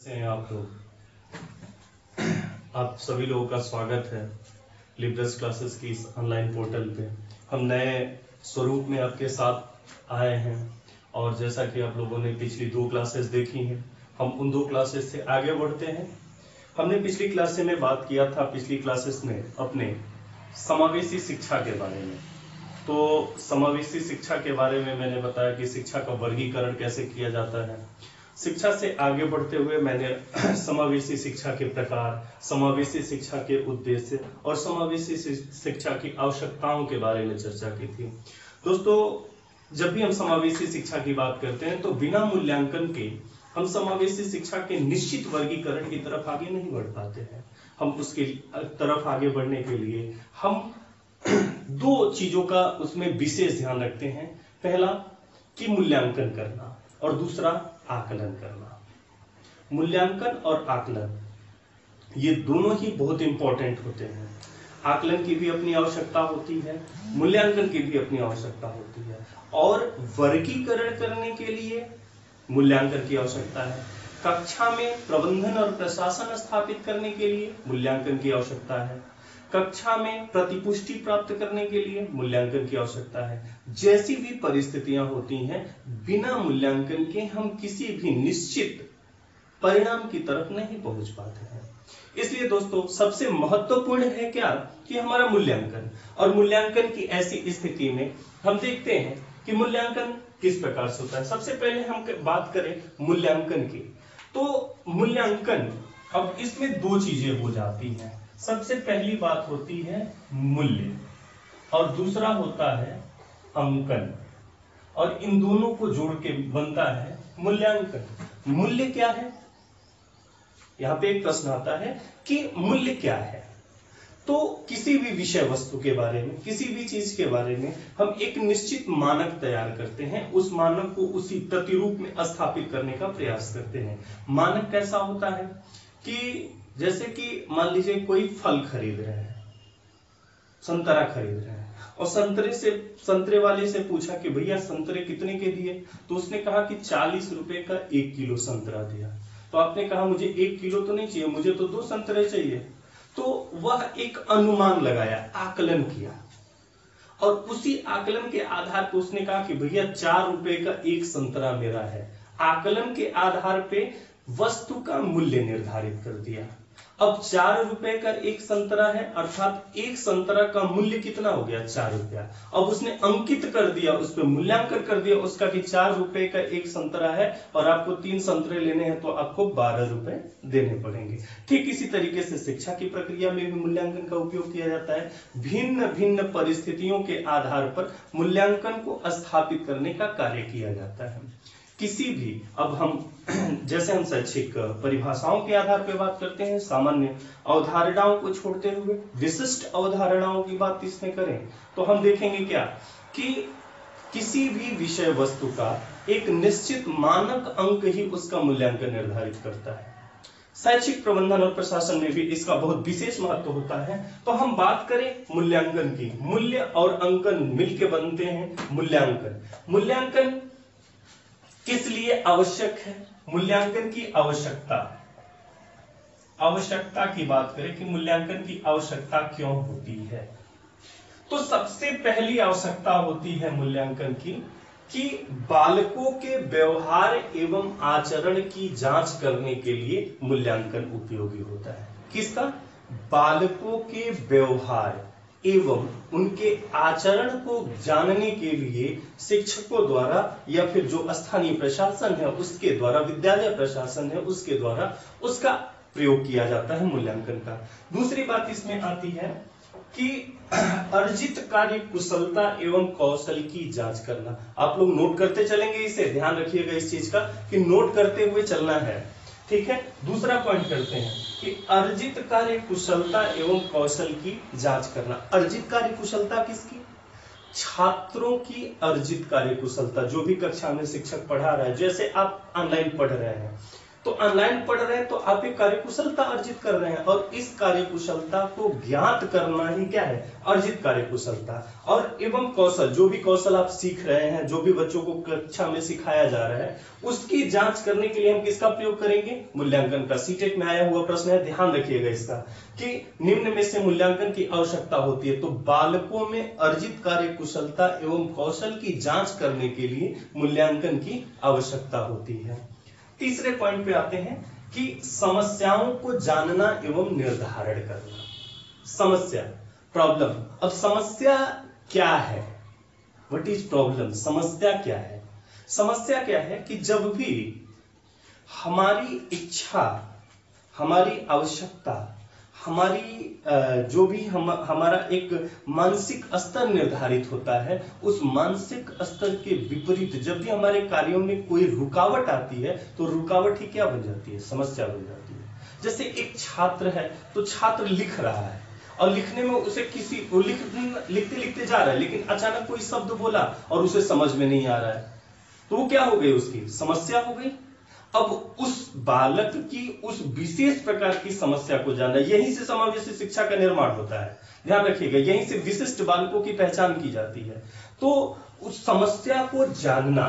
कैसे हैं आप लोग। आप सभी लोगों का स्वागत है लिब्रस क्लासेस की इस ऑनलाइन पोर्टल पे। हम नए स्वरूप में आपके साथ आए हैं और जैसा कि आप लोगों ने पिछली 2 क्लासेस देखी हैं, हम उन 2 क्लासेस से आगे बढ़ते हैं। हमने पिछली क्लास में बात किया था, पिछली क्लासेस में अपने समावेशी शिक्षा के बारे में। तो समावेशी शिक्षा के बारे में मैंने बताया कि शिक्षा का वर्गीकरण कैसे किया जाता है। शिक्षा से आगे बढ़ते हुए मैंने समावेशी शिक्षा के प्रकार, समावेशी शिक्षा के उद्देश्य और समावेशी शिक्षा की आवश्यकताओं के बारे में चर्चा की थी। दोस्तों, जब भी हम समावेशी शिक्षा की बात करते हैं तो बिना मूल्यांकन के हम समावेशी शिक्षा के निश्चित वर्गीकरण की तरफ आगे नहीं बढ़ पाते हैं। हम उसके तरफ आगे बढ़ने के लिए हम 2 चीजों का उसमें विशेष ध्यान रखते हैं। पहला कि मूल्यांकन करना और दूसरा आकलन करना। मूल्यांकन और आकलन ये दोनों ही बहुत इंपॉर्टेंट होते हैं। आकलन की भी अपनी आवश्यकता होती है, मूल्यांकन की भी अपनी आवश्यकता होती है और वर्गीकरण करने के लिए मूल्यांकन की आवश्यकता है। कक्षा में प्रबंधन और प्रशासन स्थापित करने के लिए मूल्यांकन की आवश्यकता है। कक्षा में प्रतिपुष्टि प्राप्त करने के लिए मूल्यांकन की आवश्यकता है। जैसी भी परिस्थितियां होती हैं, बिना मूल्यांकन के हम किसी भी निश्चित परिणाम की तरफ नहीं पहुंच पाते हैं। इसलिए दोस्तों, सबसे महत्वपूर्ण है क्या कि हमारा मूल्यांकन। और मूल्यांकन की ऐसी स्थिति में हम देखते हैं कि मूल्यांकन किस प्रकार से होता है। सबसे पहले हम बात करें मूल्यांकन की, तो मूल्यांकन अब इसमें 2 चीजें हो जाती हैं। सबसे पहली बात होती है मूल्य और दूसरा होता है अंकन, और इन दोनों को जोड़ के बनता है मूल्यांकन। मूल्य क्या है? यहां पे एक प्रश्न आता है कि मूल्य क्या है। तो किसी भी विषय वस्तु के बारे में, किसी भी चीज के बारे में हम एक निश्चित मानक तैयार करते हैं, उस मानक को उसी प्रतिरूप में स्थापित करने का प्रयास करते हैं। मानक कैसा होता है कि जैसे कि मान लीजिए कोई फल खरीद रहे हैं, संतरा खरीद रहे हैं और संतरे वाले से पूछा कि भैया संतरे कितने के दिए, तो उसने कहा कि 40 रुपए का 1 किलो संतरा दिया। तो आपने कहा मुझे 1 किलो तो नहीं चाहिए, मुझे तो 2 संतरे चाहिए। तो वह एक अनुमान लगाया, आकलन किया और उसी आकलन के आधार पर उसने कहा कि भैया 4 रुपए का 1 संतरा मेरा है। आकलन के आधार पे वस्तु का मूल्य निर्धारित कर दिया। अब 4 रुपए का 1 संतरा है, अर्थात 1 संतरा का मूल्य कितना हो गया? 4 रुपया। अब उसने अंकित कर दिया, उस पर मूल्यांकन कर दिया उसका कि 4 रुपए का 1 संतरा है और आपको 3 संतरे लेने हैं तो आपको 12 रुपए देने पड़ेंगे। ठीक इसी तरीके से शिक्षा की प्रक्रिया में भी मूल्यांकन का उपयोग किया जाता है। भिन्न भिन्न परिस्थितियों के आधार पर मूल्यांकन को स्थापित करने का कार्य किया जाता है। किसी भी, अब हम जैसे हम शैक्षिक परिभाषाओं के आधार पर बात करते हैं, सामान्य अवधारणाओं को छोड़ते हुए विशिष्ट अवधारणाओं की बात इसमें करें तो हम देखेंगे क्या कि किसी भी विषय वस्तु का एक निश्चित मानक अंक ही उसका मूल्यांकन निर्धारित करता है। शैक्षिक प्रबंधन और प्रशासन में भी इसका बहुत विशेष महत्व होता है। तो हम बात करें मूल्यांकन की, मूल्य और अंकन मिलकर बनते हैं मूल्यांकन। मूल्यांकन किस लिए आवश्यक है? मूल्यांकन की आवश्यकता की बात करें कि मूल्यांकन की आवश्यकता क्यों होती है, तो सबसे पहली आवश्यकता होती है मूल्यांकन की कि बालकों के व्यवहार एवं आचरण की जांच करने के लिए मूल्यांकन उपयोगी होता है। किसका? बालकों के व्यवहार एवं उनके आचरण को जानने के लिए शिक्षकों द्वारा या फिर जो स्थानीय प्रशासन है उसके द्वारा, विद्यालय प्रशासन है उसके द्वारा उसका प्रयोग किया जाता है मूल्यांकन का। दूसरी बात इसमें आती है कि अर्जित कार्य कुशलता एवं कौशल की जांच करना। आप लोग नोट करते चलेंगे, इसे ध्यान रखिएगा इस चीज का कि नोट करते हुए चलना है, ठीक है। दूसरा पॉइंट करते हैं कि अर्जित कार्य कुशलता एवं कौशल की जांच करना। अर्जित कार्य कुशलता किसकी? छात्रों की अर्जित कार्य कुशलता। जो भी कक्षा में शिक्षक पढ़ा रहा है, जैसे आप ऑनलाइन पढ़ रहे हैं तो ऑनलाइन पढ़ रहे हैं तो आप एक कार्यकुशलता अर्जित कर रहे हैं, और इस कार्यकुशलता को ज्ञात करना ही क्या है, अर्जित कार्यकुशलता। और एवं कौशल, जो भी कौशल आप सीख रहे हैं, जो भी बच्चों को कक्षा में सिखाया जा रहा है, उसकी जांच करने के लिए हम किसका प्रयोग करेंगे, मूल्यांकन का। सीटेट में आया हुआ प्रश्न है, ध्यान रखिएगा इसका, कि निम्न में से मूल्यांकन की आवश्यकता होती है, तो बालकों में अर्जित कार्यकुशलता एवं कौशल की जांच करने के लिए मूल्यांकन की आवश्यकता होती है। तीसरे पॉइंट पे आते हैं कि समस्याओं को जानना एवं निर्धारण करना। समस्या, प्रॉब्लम। अब समस्या क्या है, व्हाट इज प्रॉब्लम, समस्या क्या है। समस्या क्या है कि जब भी हमारी इच्छा, हमारी आवश्यकता, हमारी जो भी हमारा एक मानसिक स्तर निर्धारित होता है, उस मानसिक स्तर के विपरीत जब भी हमारे कार्यों में कोई रुकावट आती है, तो रुकावट ही क्या बन जाती है, समस्या बन जाती है। जैसे एक छात्र है, तो छात्र लिख रहा है और लिखने में उसे लिखते लिखते जा रहा है, लेकिन अचानक कोई शब्द बोला और उसे समझ में नहीं आ रहा है, तो वो क्या हो गई, उसकी समस्या हो गई। अब उस बालक की उस विशेष प्रकार की समस्या को जानना, यहीं से समावेशी शिक्षा का निर्माण होता है, ध्यान रखिएगा, यहीं से विशिष्ट बालकों की पहचान की जाती है। तो उस समस्या को जानना,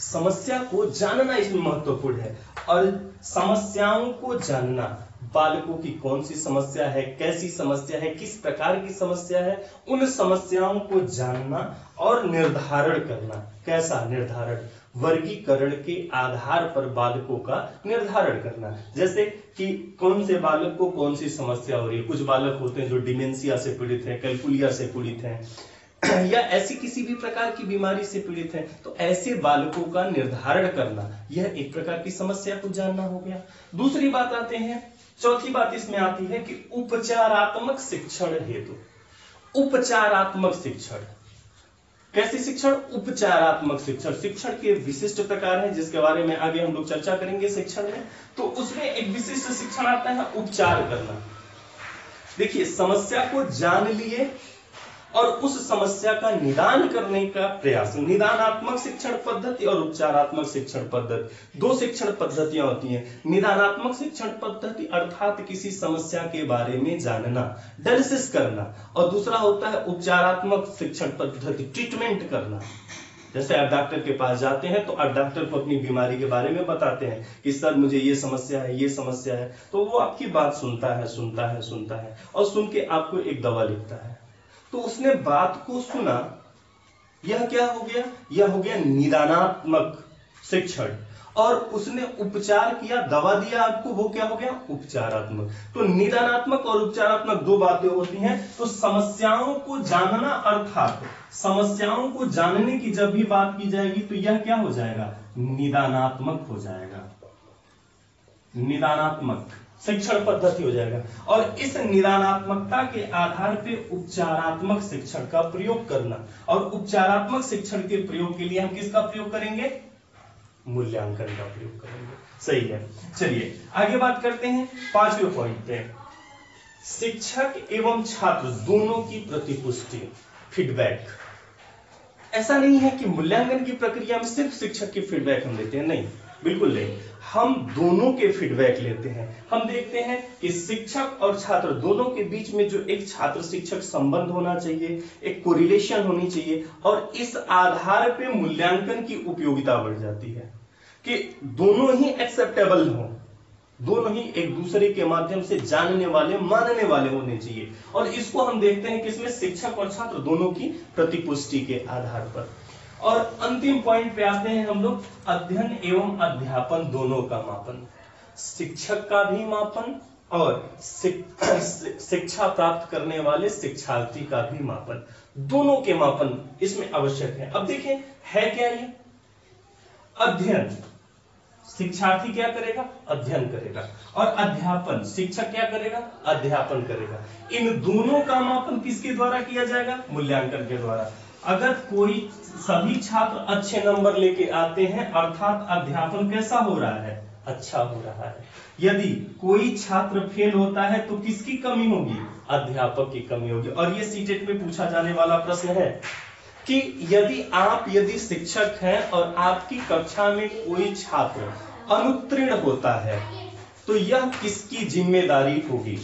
समस्या को जानना इसमें महत्वपूर्ण है। और समस्याओं को जानना, बालकों की कौन सी समस्या है, कैसी समस्या है, किस प्रकार की समस्या है, उन समस्याओं को जानना और निर्धारण करना। कैसा निर्धारण, वर्गीकरण के आधार पर बालकों का निर्धारण करना। जैसे कि कौन से बालक को कौन सी समस्या हो रही है। कुछ बालक होते हैं जो डिमेंशिया से पीड़ित हैं, कैलकुलिया से पीड़ित हैं, या ऐसी किसी भी प्रकार की बीमारी से पीड़ित हैं, तो ऐसे बालकों का निर्धारण करना, यह एक प्रकार की समस्या को जानना हो गया। दूसरी बात आते हैं, चौथी बात इसमें आती है कि उपचारात्मक शिक्षण हेतु। उपचारात्मक शिक्षण, कैसे शिक्षण, उपचारात्मक शिक्षण। शिक्षण के विशिष्ट प्रकार हैं जिसके बारे में आगे हम लोग चर्चा करेंगे शिक्षण में। तो उसमें एक विशिष्ट शिक्षण आता है उपचार करना। देखिए, समस्या को जान लिए और उस समस्या का निदान करने का प्रयास। निदानात्मक शिक्षण पद्धति और उपचारात्मक शिक्षण पद्धति, दो शिक्षण पद्धतियां होती हैं। निदानात्मक शिक्षण पद्धति अर्थात किसी समस्या के बारे में जानना, डायलिसिस करना, और दूसरा होता है उपचारात्मक शिक्षण पद्धति, ट्रीटमेंट करना। जैसे आप डॉक्टर के पास जाते हैं तो आप डॉक्टर को अपनी बीमारी के बारे में बताते हैं कि सर मुझे ये समस्या है, ये समस्या है, तो वो आपकी बात सुनता है और सुन के आपको एक दवा लिखता है। तो उसने बात को सुना, यह क्या हो गया, यह हो गया निदानात्मक शिक्षण। और उसने उपचार किया, दवा दिया आपको, वो क्या हो गया, उपचारात्मक। तो निदानात्मक और उपचारात्मक दो बातें होती हैं। तो समस्याओं को जानना, अर्थात समस्याओं को जानने की जब भी बात की जाएगी तो यह क्या हो जाएगा, निदानात्मक हो जाएगा, निदानात्मक शिक्षण पद्धति हो जाएगा। और इस निदानात्मकता के आधार पे उपचारात्मक शिक्षण का प्रयोग करना। और उपचारात्मक शिक्षण के प्रयोग के लिए हम किसका प्रयोग करेंगे, मूल्यांकन का प्रयोग करेंगे। सही है। चलिए आगे बात करते हैं पांचवें पॉइंट पे, शिक्षक एवं छात्र दोनों की प्रतिपुष्टि, फीडबैक। ऐसा नहीं है कि मूल्यांकन की प्रक्रिया में सिर्फ शिक्षक की फीडबैक हम लेते हैं, नहीं, बिल्कुल नहीं, हम दोनों के फीडबैक लेते हैं। हम देखते हैं कि शिक्षक और छात्र दोनों के बीच में जो एक छात्र शिक्षक संबंध होना चाहिए, एक कोरिलेशन होनी चाहिए, और इस आधार पे मूल्यांकन की उपयोगिता बढ़ जाती है कि दोनों ही एक्सेप्टेबल हों, दोनों ही एक दूसरे के माध्यम से जानने वाले, मानने वाले होने चाहिए। और इसको हम देखते हैं किसमें, शिक्षक और छात्र दोनों की प्रतिपुष्टि के आधार पर। और अंतिम पॉइंट पे आते हैं हम लोग, अध्ययन एवं अध्यापन दोनों का मापन। शिक्षक का भी मापन और शिक्षा प्राप्त करने वाले शिक्षार्थी का भी मापन, दोनों के मापन इसमें आवश्यक है। अब देखें है क्या ये, अध्ययन, शिक्षार्थी क्या करेगा, अध्ययन करेगा, और अध्यापन, शिक्षक क्या करेगा, अध्यापन करेगा। इन दोनों का मापन किसके द्वारा किया जाएगा, मूल्यांकन के द्वारा। अगर कोई सभी छात्र अच्छे नंबर लेके आते हैं, अर्थात अध्यापन कैसा हो रहा है, अच्छा हो रहा है। यदि कोई छात्र फेल होता है तो किसकी कमी होगी, अध्यापक की कमी होगी। और ये सीटेट में पूछा जाने वाला प्रश्न है कि यदि शिक्षक हैं और आपकी कक्षा में कोई छात्र अनुत्तीर्ण होता है तो यह किसकी जिम्मेदारी होगी?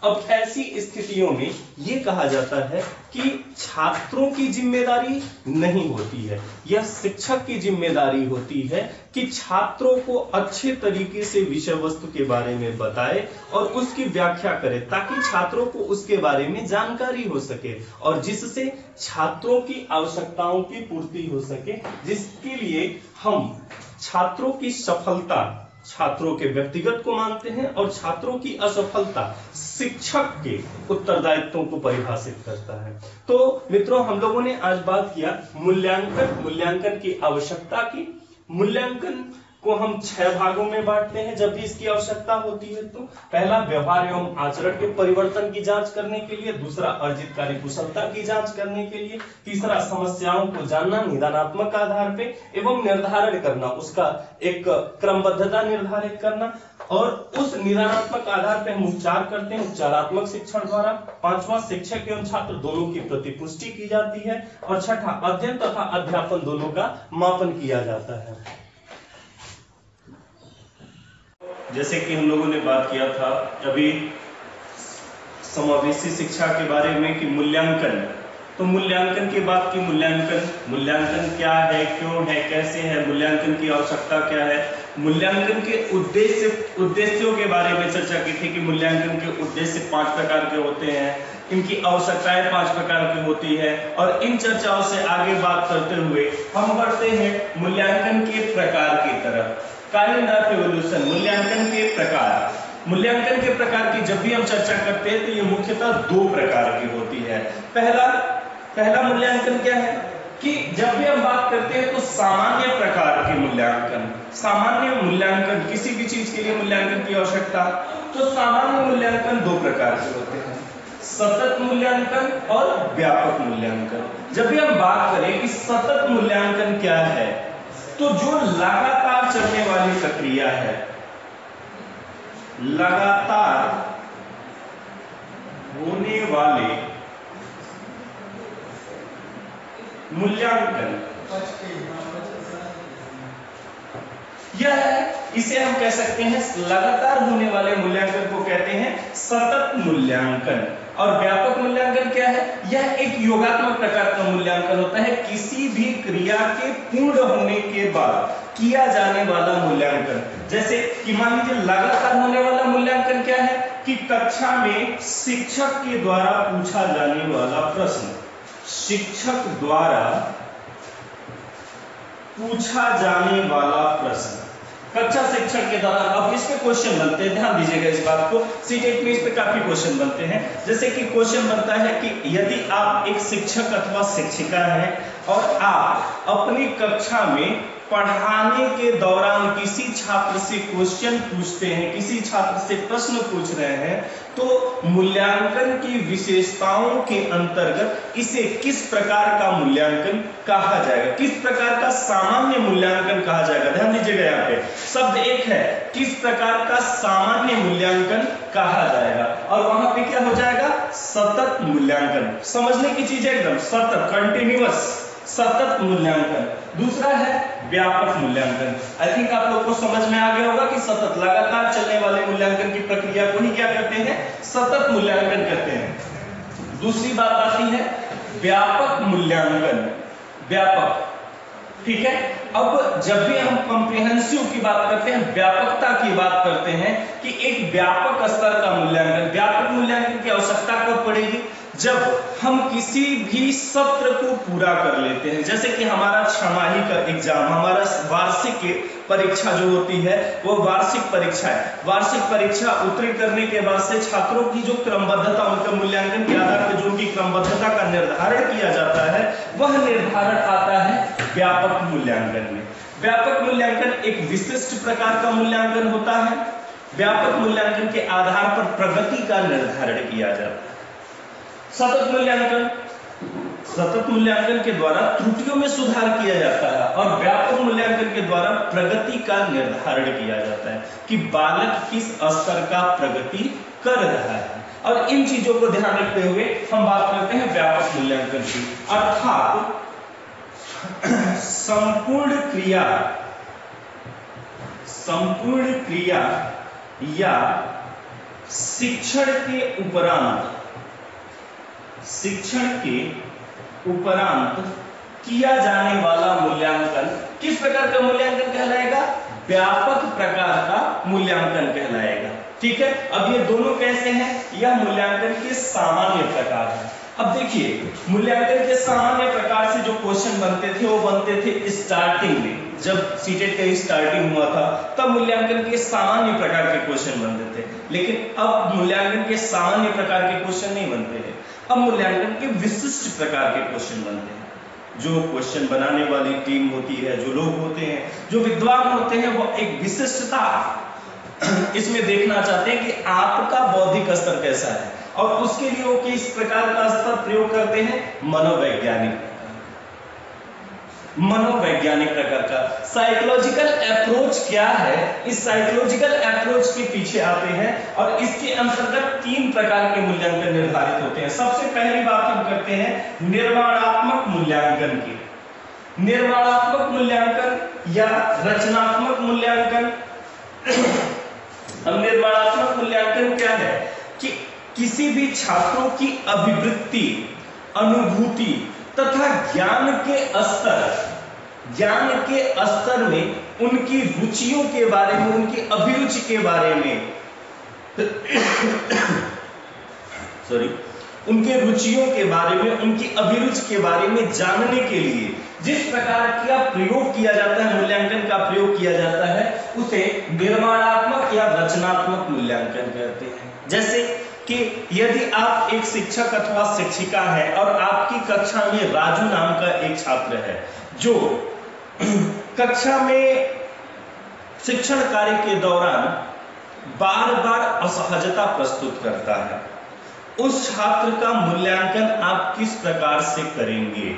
अब ऐसी स्थितियों में यह कहा जाता है कि छात्रों की जिम्मेदारी नहीं होती है, यह शिक्षक की जिम्मेदारी होती है कि छात्रों को अच्छे तरीके से विषय वस्तु के बारे में बताए और उसकी व्याख्या करे ताकि छात्रों को उसके बारे में जानकारी हो सके और जिससे छात्रों की आवश्यकताओं की पूर्ति हो सके, जिसके लिए हम छात्रों की सफलता छात्रों के व्यक्तिगत को मानते हैं और छात्रों की असफलता शिक्षक के उत्तरदायित्वों को परिभाषित करता है। तो मित्रों, हम लोगों ने आज बात किया मूल्यांकन की आवश्यकता की। मूल्यांकन को हम 6 भागों में बांटते हैं जब भी इसकी आवश्यकता होती है। तो पहला, व्यवहार एवं आचरण के परिवर्तन की जांच करने के लिए। दूसरा, अर्जित कार्य कुशलता की जांच करने के लिए। तीसरा, समस्याओं को जानना निदानात्मक आधार पे एवं निर्धारण करना, उसका एक क्रमबद्धता निर्धारित करना और उस निदानात्मक आधार पे हम उपचार करते हैं उपचारात्मक शिक्षण द्वारा। पांचवा, शिक्षक एवं छात्र दोनों की प्रतिपुष्टि की जाती है। और छठा, अध्ययन तथा अध्यापन दोनों का मापन किया जाता है। जैसे कि हम लोगों ने बात किया था अभी समावेशी शिक्षा के बारे में कि मूल्यांकन, तो मूल्यांकन की बात की। मूल्यांकन क्या है, क्यों है, कैसे है, मूल्यांकन की आवश्यकता क्या है, मूल्यांकन के उद्देश्यों के बारे में चर्चा की थी कि मूल्यांकन के उद्देश्य 5 प्रकार के होते हैं, इनकी आवश्यकताएं 5 प्रकार की होती है। और इन चर्चाओं से आगे बात करते हुए हम बढ़ते हैं मूल्यांकन के प्रकार की तरफ। काइंड ऑफ इवोल्यूशन, मूल्यांकन के प्रकार। मूल्यांकन के प्रकार की जब भी हम चर्चा करते हैं तो ये मुख्यतः 2 प्रकार की होती है। पहला मूल्यांकन क्या है कि जब भी हम बात करते हैं तो सामान्य प्रकार के मूल्यांकन, सामान्य मूल्यांकन, किसी भी चीज के लिए मूल्यांकन की आवश्यकता, तो सामान्य मूल्यांकन 2 प्रकार के होते हैं, सतत मूल्यांकन और व्यापक मूल्यांकन। जब भी हम बात करें कि सतत मूल्यांकन क्या है, तो जो लगातार चलने वाली प्रक्रिया है, लगातार होने वाले मूल्यांकन, यह है, इसे हम कह सकते हैं लगातार होने वाले मूल्यांकन को कहते हैं सतत मूल्यांकन। और व्यापक मूल्यांकन क्या है? यह एक योगात्मक प्रकार का मूल्यांकन होता है, किसी भी क्रिया के पूर्ण होने के बाद किया जाने वाला मूल्यांकन। जैसे कि मान लीजिए लगातार होने वाला मूल्यांकन क्या है कि कक्षा में शिक्षक के द्वारा पूछा जाने वाला प्रश्न, शिक्षक द्वारा पूछा जाने वाला प्रश्न कक्षा शिक्षक के द्वारा। अब इस पे क्वेश्चन बनते हैं, ध्यान दीजिएगा इस बात को, सीटेट में इस पे काफी क्वेश्चन बनते हैं। जैसे कि क्वेश्चन बनता है कि यदि आप एक शिक्षक अथवा शिक्षिका हैं और आप अपनी कक्षा में पढ़ाने के दौरान किसी छात्र से क्वेश्चन पूछते हैं, किसी छात्र से प्रश्न पूछ रहे हैं, तो मूल्यांकन की विशेषताओं के अंतर्गत इसे किस प्रकार का मूल्यांकन कहा जाएगा, किस प्रकार का सामान्य मूल्यांकन कहा जाएगा। ध्यान दीजिएगा, यहाँ पे शब्द एक है, किस प्रकार का सामान्य मूल्यांकन कहा जाएगा, और वहां पे क्या हो जाएगा, सतत मूल्यांकन। समझने की चीज है एकदम, सतत, कंटिन्यूअस, सतत मूल्यांकन। दूसरा है व्यापक मूल्यांकन। आई थिंक आप लोग को समझ में आ गया होगा कि सतत, लगातार चलने वाले मूल्यांकन की प्रक्रिया को ही क्या कहते हैं, सतत मूल्यांकन कहते हैं। दूसरी बात आती है व्यापक मूल्यांकन, व्यापक, ठीक है। अब जब भी हम कॉम्प्रिहेंसिव की बात करते हैं, व्यापकता की बात करते हैं कि एक व्यापक स्तर का मूल्यांकन, व्यापक मूल्यांकन की आवश्यकता कब पड़ेगी, जब हम किसी भी सत्र को पूरा कर लेते हैं। जैसे कि हमारा छमाही का एग्जाम, हमारा वार्षिक परीक्षा जो होती है वो वार्षिक परीक्षा है। वार्षिक परीक्षा उत्तीर्ण करने के बाद से छात्रों की जो क्रमबद्धता, उनके मूल्यांकन के आधार पर जो उनकी क्रमबद्धता का निर्धारण किया जाता है, वह निर्धारण आता है व्यापक मूल्यांकन में। व्यापक मूल्यांकन एक विशिष्ट प्रकार का मूल्यांकन होता है। व्यापक मूल्यांकन के आधार पर प्रगति का निर्धारण किया जाता है। सतत मूल्यांकन, सतत मूल्यांकन के द्वारा त्रुटियों में सुधार किया जाता है और व्यापक मूल्यांकन के द्वारा प्रगति का निर्धारण किया जाता है कि बालक किस स्तर का प्रगति कर रहा है। और इन चीजों को ध्यान रखते हुए हम बात करते हैं व्यापक मूल्यांकन की, अर्थात संपूर्ण क्रिया या शिक्षण के उपरांत किया जाने वाला मूल्यांकन किस प्रकार का मूल्यांकन कहलाएगा? व्यापक प्रकार का मूल्यांकन कहलाएगा। ठीक है, अब ये दोनों कैसे हैं? यह मूल्यांकन के सामान्य प्रकार है। अब देखिए, मूल्यांकन के सामान्य प्रकार से जो क्वेश्चन बनते थे वो बनते थे स्टार्टिंग में, जब सीटेट का स्टार्टिंग हुआ था तब मूल्यांकन के सामान्य प्रकार के क्वेश्चन बनते थे। लेकिन अब मूल्यांकन के सामान्य प्रकार के क्वेश्चन नहीं बनते हैं, अब मूल्यांकन के विशिष्ट प्रकार के क्वेश्चन बनते हैं। जो क्वेश्चन बनाने वाली टीम होती है, जो लोग होते हैं, जो विद्वान होते हैं, वो एक विशिष्टता इसमें देखना चाहते हैं कि आपका बौद्धिक स्तर कैसा है, और उसके लिए वो किस प्रकार का स्तर प्रयोग करते हैं? मनोवैज्ञानिक प्रकार का। साइकोलॉजिकल अप्रोच क्या है? इस साइकोलॉजिकल अप्रोच के पीछे आते हैं और इसके अंतर्गत 3 प्रकार के मूल्यांकन निर्धारित होते हैं। सबसे पहली बात हम करते हैं निर्माणात्मक मूल्यांकन की। निर्माणात्मक मूल्यांकन या रचनात्मक मूल्यांकन। अब निर्माणात्मक मूल्यांकन क्या है कि किसी भी छात्रों की अभिवृत्ति, अनुभूति तथा ज्ञान के स्तर में उनकी रुचियों के बारे में, उनकी अभिरुचि के बारे में उनके रुचियों के बारे में, उनकी अभिरुचि के बारे में जानने के लिए जिस प्रकार का प्रयोग किया जाता है, मूल्यांकन का प्रयोग किया जाता है, उसे निर्माणात्मक या रचनात्मक मूल्यांकन कहते हैं। जैसे कि यदि आप एक शिक्षक अथवा शिक्षिका है और आपकी कक्षा में राजू नाम का एक छात्र है जो कक्षा में शिक्षण कार्य के दौरान बार बार असहजता प्रस्तुत करता है, उस छात्र का मूल्यांकन आप किस प्रकार से करेंगे?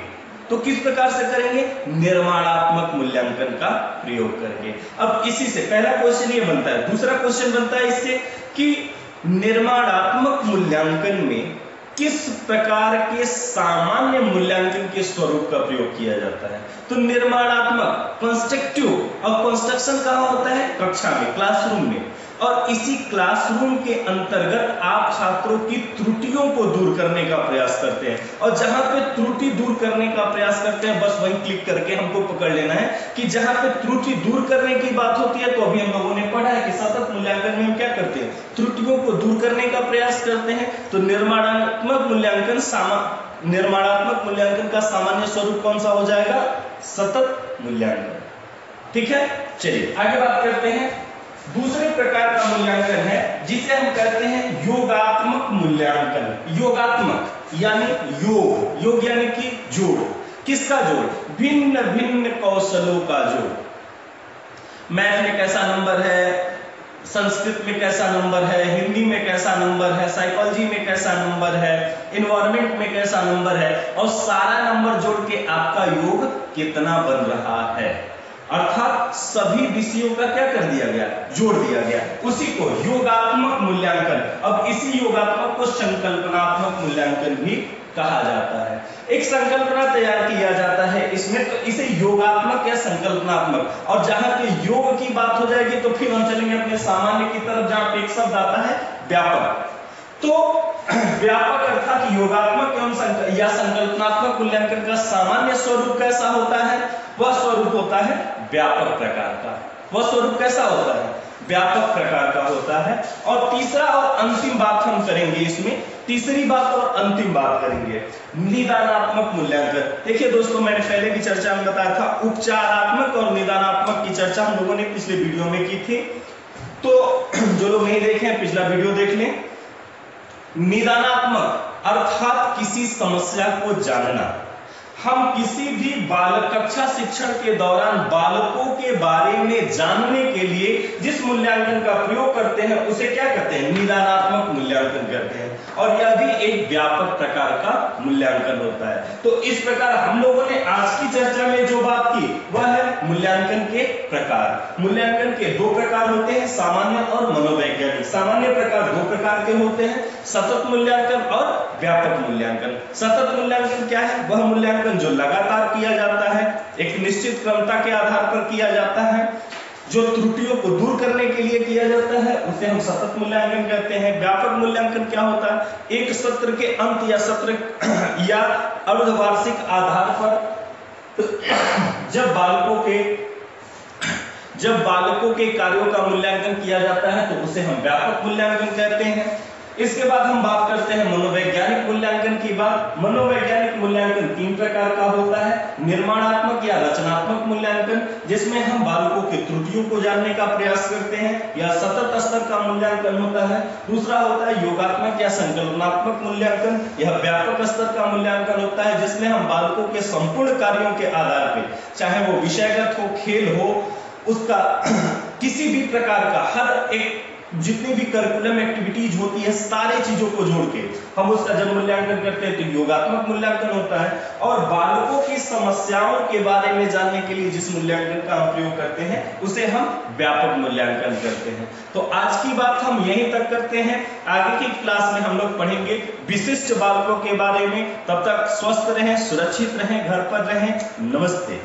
तो किस प्रकार से करेंगे? निर्माणात्मक मूल्यांकन का प्रयोग करके। अब इसी से पहला क्वेश्चन ये बनता है। दूसरा क्वेश्चन बनता है इससे कि निर्माणात्मक मूल्यांकन में किस प्रकार के सामान्य मूल्यांकन के स्वरूप का प्रयोग किया जाता है? तो निर्माणात्मक, कंस्ट्रक्टिव, और कंस्ट्रक्शन कहाँ होता है? कक्षा में, क्लासरूम में। और इसी क्लासरूम के अंतर्गत आप छात्रों की त्रुटियों को दूर करने का प्रयास करते हैं, और जहां पे त्रुटि दूर करने का प्रयास करते हैं, बस वहीं क्लिक करके हमको पकड़ लेना है कि जहां पे त्रुटि दूर करने की बात होती है, तो अभी हम लोगों ने पढ़ा है कि सतत मूल्यांकन में हम क्या करते हैं? त्रुटियों को दूर करने का प्रयास करते हैं। तो निर्माणात्मक मूल्यांकन का सामान्य स्वरूप कौन सा हो जाएगा? सतत मूल्यांकन। ठीक है, चलिए आगे बात करते हैं। दूसरे प्रकार का मूल्यांकन है जिसे हम कहते हैं योगात्मक मूल्यांकन। योगात्मक यानी योग यानी कि जोड़। किसका जोड़? भिन्न भिन्न कौशलों का जोड़। मैथ में कैसा नंबर है, संस्कृत में कैसा नंबर है, हिंदी में कैसा नंबर है, साइकोलॉजी में कैसा नंबर है, एनवायरमेंट में कैसा नंबर है, और सारा नंबर जोड़ के आपका योग कितना बन रहा है। अर्थात सभी विषयों का क्या कर दिया गया? जोड़ दिया गया। उसी को योगात्मक मूल्यांकन। अब इसी योगात्मक को संकल्पनात्मक मूल्यांकन भी कहा जाता है। एक संकल्पना तैयार किया जाता है इसमें, तो इसे योगात्मक या संकल्पनात्मक। और जहां पे योग की बात हो जाएगी तो फिर हम चलेंगे अपने सामान्य की तरफ, जहां पे एक शब्द आता है व्यापक। तो व्यापक अर्थात योगात्मक एवं या संकल्पनात्मक मूल्यांकन का सामान्य स्वरूप कैसा होता है? वह स्वरूप होता है व्यापक प्रकार का। वह स्वरूप कैसा होता है? व्यापक प्रकार का होता है। और तीसरा और अंतिम बात हम करेंगे इसमें, तीसरी बात और अंतिम बात करेंगे निदानात्मक मूल्यांकन। देखिए दोस्तों, मैंने पहले भी चर्चा में बताया था, उपचारात्मक और निदानात्मक की चर्चा हम लोगों ने पिछले वीडियो में की थी, तो जो लोग नहीं देखे हैं पिछला वीडियो देख लें। निदानात्मक अर्थात किसी समस्या को जानना। हम किसी भी कक्षा शिक्षण के दौरान बालकों के बारे में जानने के लिए जिस मूल्यांकन का प्रयोग करते हैं उसे क्या कहते हैं? निदानात्मक मूल्यांकन कहते हैं। और यह भी एक व्यापक प्रकार का मूल्यांकन होता है। तो इस प्रकार हम लोगों ने आज की चर्चा में जो बात की वह है मूल्यांकन के प्रकार। मूल्यांकन के 2 प्रकार होते हैं, सामान्य और मनोवैज्ञानिक। सामान्य प्रकार 2 प्रकार के होते हैं, सतत मूल्यांकन और व्यापक मूल्यांकन। सतत मूल्यांकन क्या है? वह मूल्यांकन जो लगातार किया जाता है, एक निश्चित क्रमता के आधार पर किया जाता है, जो त्रुटियों को दूर करने के लिए किया जाता है उसे हम सतत मूल्यांकन कहते हैं। व्यापक मूल्यांकन क्या होता है? एक सत्र के अंत या सत्र या अर्धवार्षिक आधार पर जब बालकों के कार्यों का मूल्यांकन किया जाता है तो उसे हम व्यापक मूल्यांकन कहते हैं। इसके बाद हम बात करते हैं मनोवैज्ञानिक मूल्यांकन की बात। मनोवैज्ञानिक मूल्यांकन 3 प्रकार का होता है। निर्माणात्मक या रचनात्मक मूल्यांकन, जिसमें हम बालकों की त्रुटियों को जानने का प्रयास करते हैं या सतत स्तर का मूल्यांकन होता है। दूसरा होता है योगात्मक या संकल्पनात्मक मूल्यांकन, यह व्यापक स्तर का मूल्यांकन होता है जिसमें हम बालकों के संपूर्ण कार्यों के आधार पर, चाहे वो विषयगत हो, खेल हो, उसका किसी भी प्रकार का हर एक जितनी भी करिकुलम एक्टिविटीज होती है सारी चीजों को जोड़ के हम उसका जब मूल्यांकन करते हैं तो योगात्मक मूल्यांकन होता है। और बालकों की समस्याओं के बारे में जानने के लिए जिस मूल्यांकन का हम प्रयोग करते हैं उसे हम व्यापक मूल्यांकन करते हैं। तो आज की बात हम यहीं तक करते हैं। आगे की क्लास में हम लोग पढ़ेंगे विशिष्ट बालकों के बारे में। तब तक स्वस्थ रहें, सुरक्षित रहें, घर पर रहें। नमस्ते।